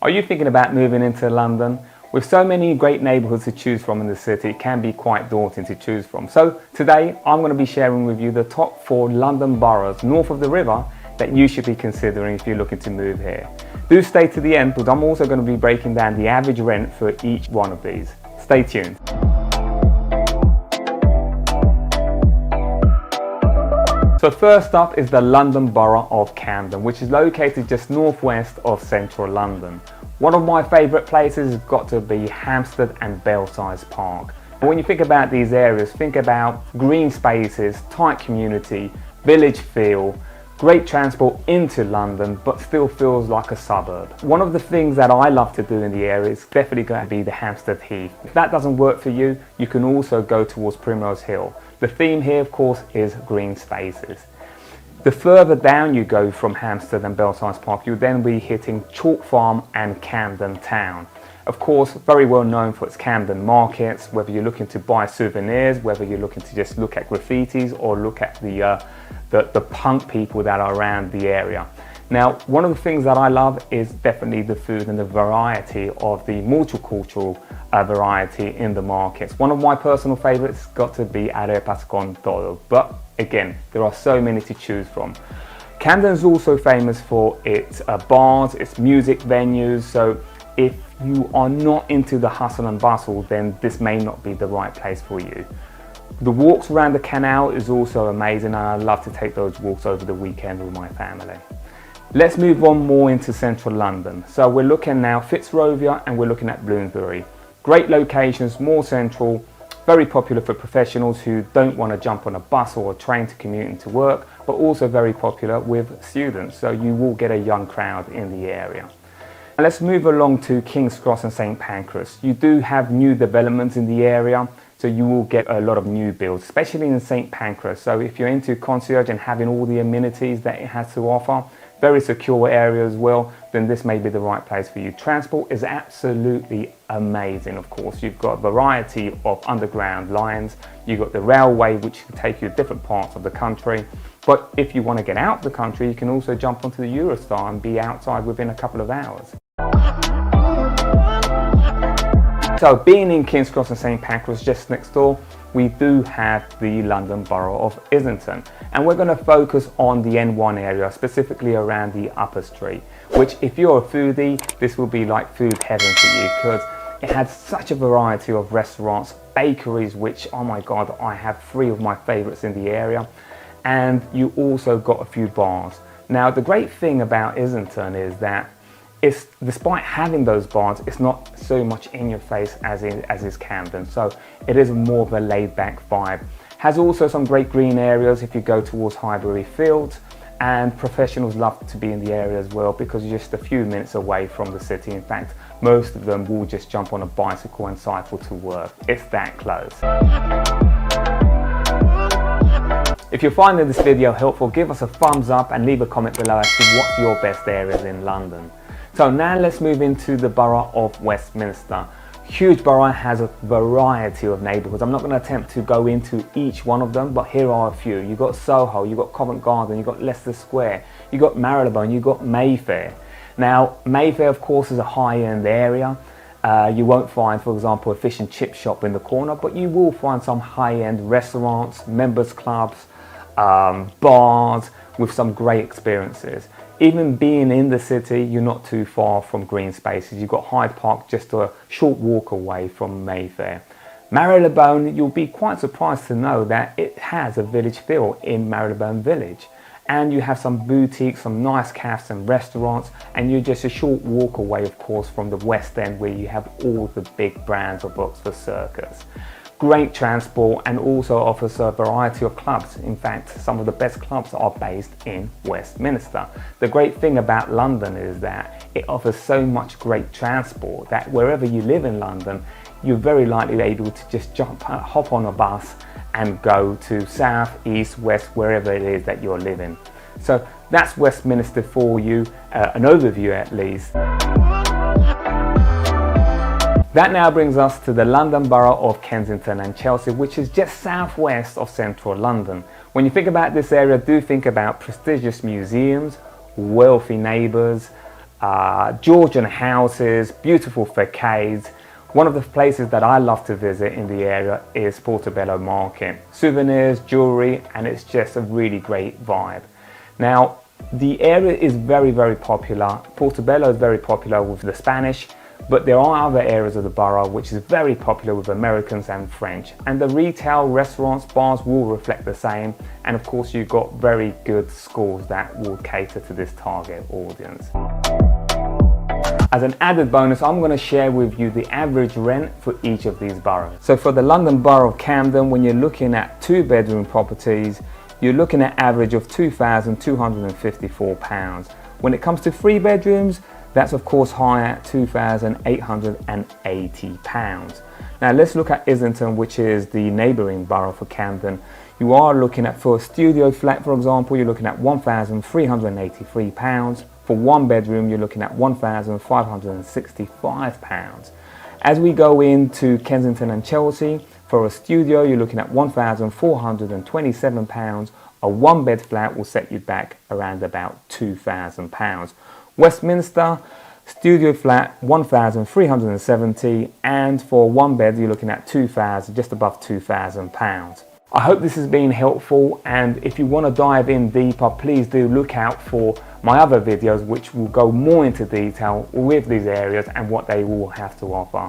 Are you thinking about moving into London? With so many great neighbourhoods to choose from in the city, it can be quite daunting to choose from. So today I'm going to be sharing with you the top 4 London boroughs north of the river that you should be considering if you're looking to move here. Do stay to the end because I'm also going to be breaking down the average rent for each one of these. Stay tuned. So first up is the London Borough of Camden, which is located just northwest of central London. One of my favourite places has got to be Hampstead and Belsize Park. And when you think about these areas, think about green spaces, tight community, village feel, great transport into London, but still feels like a suburb. One of the things that I love to do in the area is definitely going to be the Hampstead Heath. If that doesn't work for you, you can also go towards Primrose Hill. The theme here, of course, is green spaces. The further down you go from Hampstead and Belsize Park, you'll then be hitting Chalk Farm and Camden Town. Of course, very well known for its Camden markets, whether you're looking to buy souvenirs, whether you're looking to just look at graffitis or look at the punk people that are around the area. Now, one of the things that I love is definitely the food and the variety of the multicultural variety in the markets. One of my personal favourites has got to be arepas con todo, but again, there are so many to choose from. Camden is also famous for its bars, its music venues, so if you are not into the hustle and bustle, then this may not be the right place for you. The walks around the canal is also amazing, and I love to take those walks over the weekend with my family. Let's move on more into central London. So we're looking now Fitzrovia and we're looking at Bloomsbury. Great locations, more central, very popular for professionals who don't want to jump on a bus or a train to commute into work, but also very popular with students. So you will get a young crowd in the area. Let's move along to King's Cross and St Pancras. You do have new developments in the area, so you will get a lot of new builds, especially in St Pancras. So if you're into concierge and having all the amenities that it has to offer, very secure area as well, then this may be the right place for you. Transport is absolutely amazing, of course. You've got a variety of underground lines. You've got the railway, which can take you to different parts of the country. But if you want to get out of the country, you can also jump onto the Eurostar and be outside within a couple of hours. So being in King's Cross and St Pancras just next door, we do have the London Borough of Islington, and we're going to focus on the N1 area, specifically around the Upper Street, which if you're a foodie, this will be like food heaven for you because it has such a variety of restaurants, bakeries, which, oh my God, I have 3 of my favorites in the area, and you also got a few bars. Now, the great thing about Islington is that despite having those bars, it's not so much in your face as is Camden. So it is more of a laid back vibe. Has also some great green areas if you go towards Highbury Fields, and professionals love to be in the area as well because you're just a few minutes away from the city. In fact, most of them will just jump on a bicycle and cycle to work. It's that close. If you're finding this video helpful, give us a thumbs up and leave a comment below as to what's your best areas in London. So now let's move into the borough of Westminster. Huge borough, has a variety of neighbourhoods. I'm not going to attempt to go into each one of them, but here are a few. You've got Soho, you've got Covent Garden, you've got Leicester Square, you've got Marylebone, you've got Mayfair. Now, Mayfair, of course, is a high-end area. You won't find, for example, a fish and chip shop in the corner, but you will find some high-end restaurants, members clubs, bars with some great experiences. Even being in the city, you're not too far from green spaces. You've got Hyde Park just a short walk away from Mayfair. Marylebone, you'll be quite surprised to know that it has a village feel in Marylebone Village. And you have some boutiques, some nice cafes and restaurants, and you're just a short walk away, of course, from the West End where you have all the big brands of Oxford Circus. Great transport, and also offers a variety of clubs. In fact, some of the best clubs are based in Westminster. The great thing about London is that it offers so much great transport that wherever you live in London, you're very likely able to just hop on a bus and go to south, east, west, wherever it is that you're living. So that's Westminster for you, an overview at least. That now brings us to the London Borough of Kensington and Chelsea, which is just southwest of central London. When you think about this area, do think about prestigious museums, wealthy neighbours, Georgian houses, beautiful facades. One of the places that I love to visit in the area is Portobello Market. Souvenirs, jewellery, and it's just a really great vibe. Now, the area is very, very popular. Portobello is very popular with the Spanish, but there are other areas of the borough which is very popular with Americans and French. And the retail, restaurants, bars will reflect the same. And of course, you've got very good schools that will cater to this target audience. As an added bonus, I'm going to share with you the average rent for each of these boroughs. So for the London Borough of Camden, when you're looking at 2-bedroom properties, you're looking at average of £2,254. When it comes to 3 bedrooms, that's of course higher at £2,880. Now let's look at Islington, which is the neighbouring borough for Camden. You are looking at, for a studio flat for example, you're looking at £1,383. For 1 bedroom, you're looking at £1,565. As we go into Kensington and Chelsea, for a studio, you're looking at £1,427. A 1-bed flat will set you back around about £2,000. Westminster, studio flat £1,370, and for 1 bed you're looking at just above £2,000. I hope this has been helpful, and if you want to dive in deeper, please do look out for my other videos which will go more into detail with these areas and what they will have to offer.